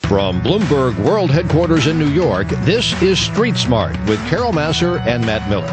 From Bloomberg World Headquarters in New York, this is Street Smart with Carol Massar and Matt Miller.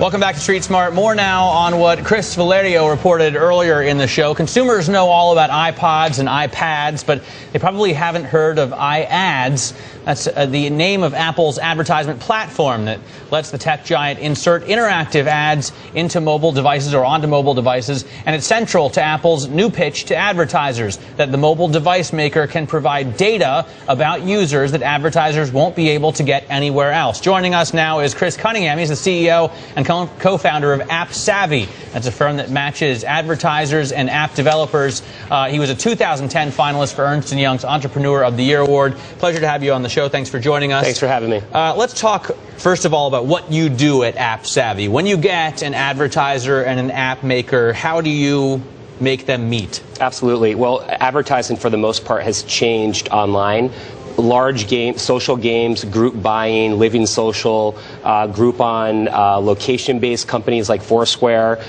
Welcome back to Street Smart. More now on what Chris Valerio reported earlier in the show. Consumers know all about iPods and iPads, but they probably haven't heard of iAds. That's the name of Apple's advertisement platform that lets the tech giant insert interactive ads into mobile devices or onto mobile devices. And it's central to Apple's new pitch to advertisers that the mobile device maker can provide data about users that advertisers won't be able to get anywhere else. Joining us now is Chris Cunningham. He's the CEO and co-founder of appssavvy. That's a firm that matches advertisers and app developers. He was a 2010 finalist for Ernst & Young's Entrepreneur of the Year Award. Pleasure to have you on the show. Thanks for joining us. Thanks for having me. Let's talk, first of all, about what you do at appssavvy. When you get an advertiser and an app maker, how do you make them meet? Absolutely. Well, advertising for the most part has changed online. Large games, social games, group buying, living social, Groupon, location-based companies like Foursquare,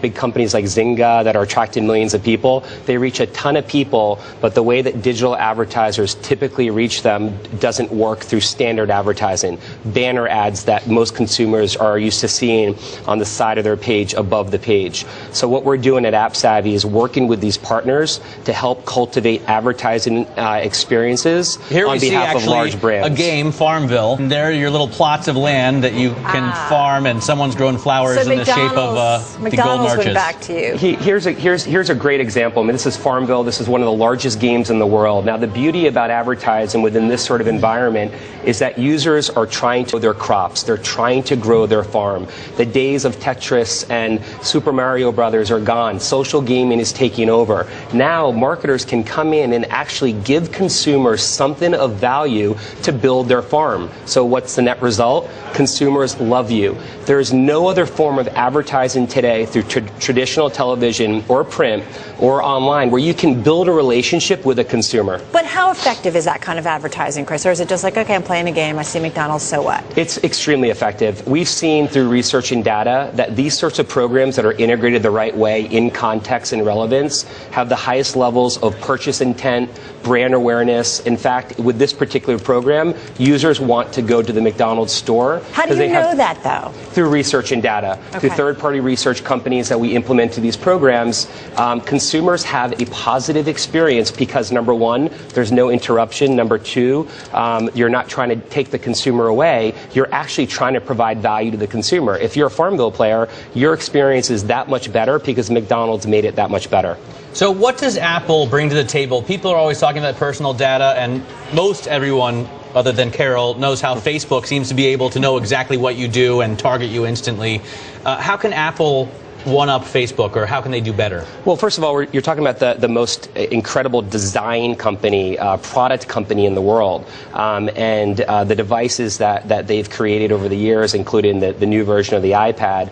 big companies like Zynga that are attracting millions of people. They reach a ton of people, but the way that digital advertisers typically reach them doesn't work through standard advertising. Banner ads that most consumers are used to seeing on the side of their page, above the page. So what we're doing at appssavvy is working with these partners to help cultivate advertising experiences. Here on we see behalf of large actually brands. a game, Farmville. And there are your little plots of land that you can farm, and someone's growing flowers in the shape of the golden arches. Went back to you. Here's a great example. I mean, this is Farmville. This is one of the largest games in the world. Now, the beauty about advertising within this sort of environment is that users are trying to grow their crops. They're trying to grow their farm. The days of Tetris and Super Mario Brothers are gone. Social gaming is taking over. Now, marketers can come in and actually give consumers something of value to build their farm. So what's the net result? Consumers love you. There is no other form of advertising today through traditional television or print or online where you can build a relationship with a consumer. But how effective is that kind of advertising, Chris? Or is it just like, okay, I'm playing a game, I see McDonald's, so what? It's extremely effective. We've seen through research and data that these sorts of programs that are integrated the right way in context and relevance have the highest levels of purchase intent, brand awareness. In fact, with this particular program, users want to go to the McDonald's store. How do you know that, though? Through research and data, through third-party research companies that we implement to these programs. Consumers have a positive experience because, number one, there's no interruption. Number two, you're not trying to take the consumer away. You're actually trying to provide value to the consumer. If you're a Farmville player, your experience is that much better because McDonald's made it that much better. So what does Apple bring to the table? People are always talking about personal data, and most everyone, other than Carol, knows how Facebook seems to be able to know exactly what you do and target you instantly. How can Apple one-up Facebook, or how can they do better? Well, first of all, you're talking about the most incredible design company, product company in the world. And the devices that they've created over the years, including the new version of the iPad,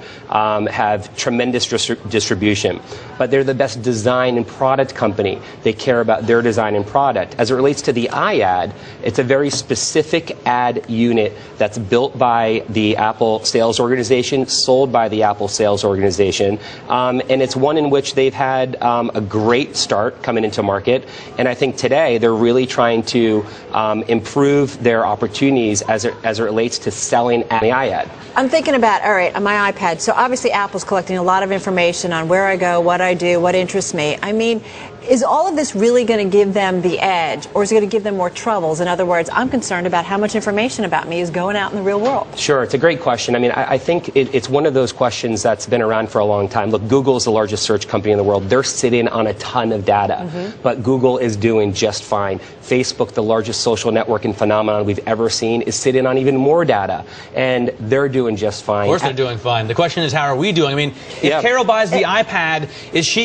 have tremendous distribution. But they're the best design and product company. They care about their design and product. As it relates to the iAd, it's a very specific ad unit that's built by the Apple sales organization, sold by the Apple sales organization. And it's one in which they've had a great start coming into market. And I think today they're really trying to improve their opportunities as it relates to selling the iAd. I'm thinking about, all right, on my iPad, so obviously Apple's collecting a lot of information on where I go, what I do, what interests me. I mean, is all of this really going to give them the edge, or is it going to give them more troubles? In other words, I'm concerned about how much information about me is going out in the real world. Sure, it's a great question. I mean, I think it's one of those questions that's been around for a long time. Look, Google is the largest search company in the world. They're sitting on a ton of data, but Google is doing just fine. Facebook, the largest social networking phenomenon we've ever seen, is sitting on even more data, and they're doing just fine. Of course they're doing fine. The question is, how are we doing? I mean, if Carol buys the iPad,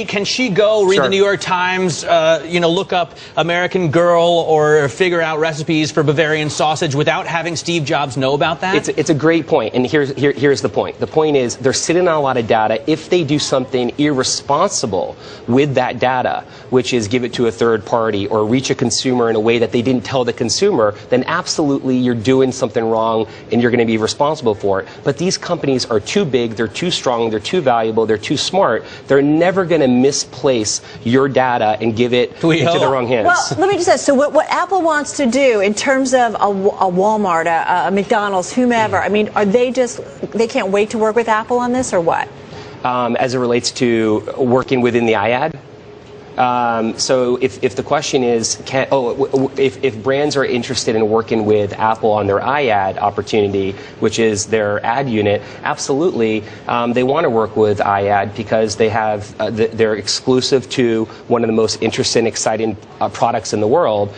can she go read the New York Times, look up American Girl or figure out recipes for Bavarian sausage without having Steve Jobs know about that? It's a great point, and here's the point. The point is they're sitting on a lot of data. If they do something irresponsible with that data, which is give it to a third party or reach a consumer in a way that they didn't tell the consumer, then absolutely you're doing something wrong and you're going to be responsible for it. But these companies are too big, they're too strong, they're too valuable, they're too smart. They're never going to misplace your data data and give it into the wrong hands. Well, let me just ask, so what Apple wants to do in terms of a Walmart, a McDonald's, whomever, I mean, are they can't wait to work with Apple on this, or what? As it relates to working within the iAd? So if the question is, if brands are interested in working with Apple on their iAd opportunity, which is their ad unit, absolutely, they want to work with iAd because they have they're exclusive to one of the most interesting, exciting products in the world.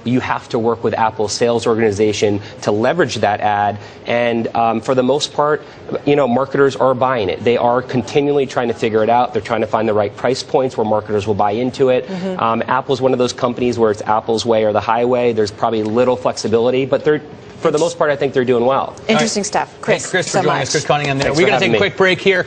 You have to work with Apple's sales organization to leverage that ad, and for the most part, marketers are buying it. They are continually trying to figure it out. They're trying to find the right price points where marketers will buy into it. Apple's one of those companies where it's Apple's way or the highway. There's probably little flexibility, but for the most part, I think they're doing well. Interesting stuff. Chris, thanks, Chris, for joining us. Chris Cunningham there. Thanks We're going to take a me. quick break here.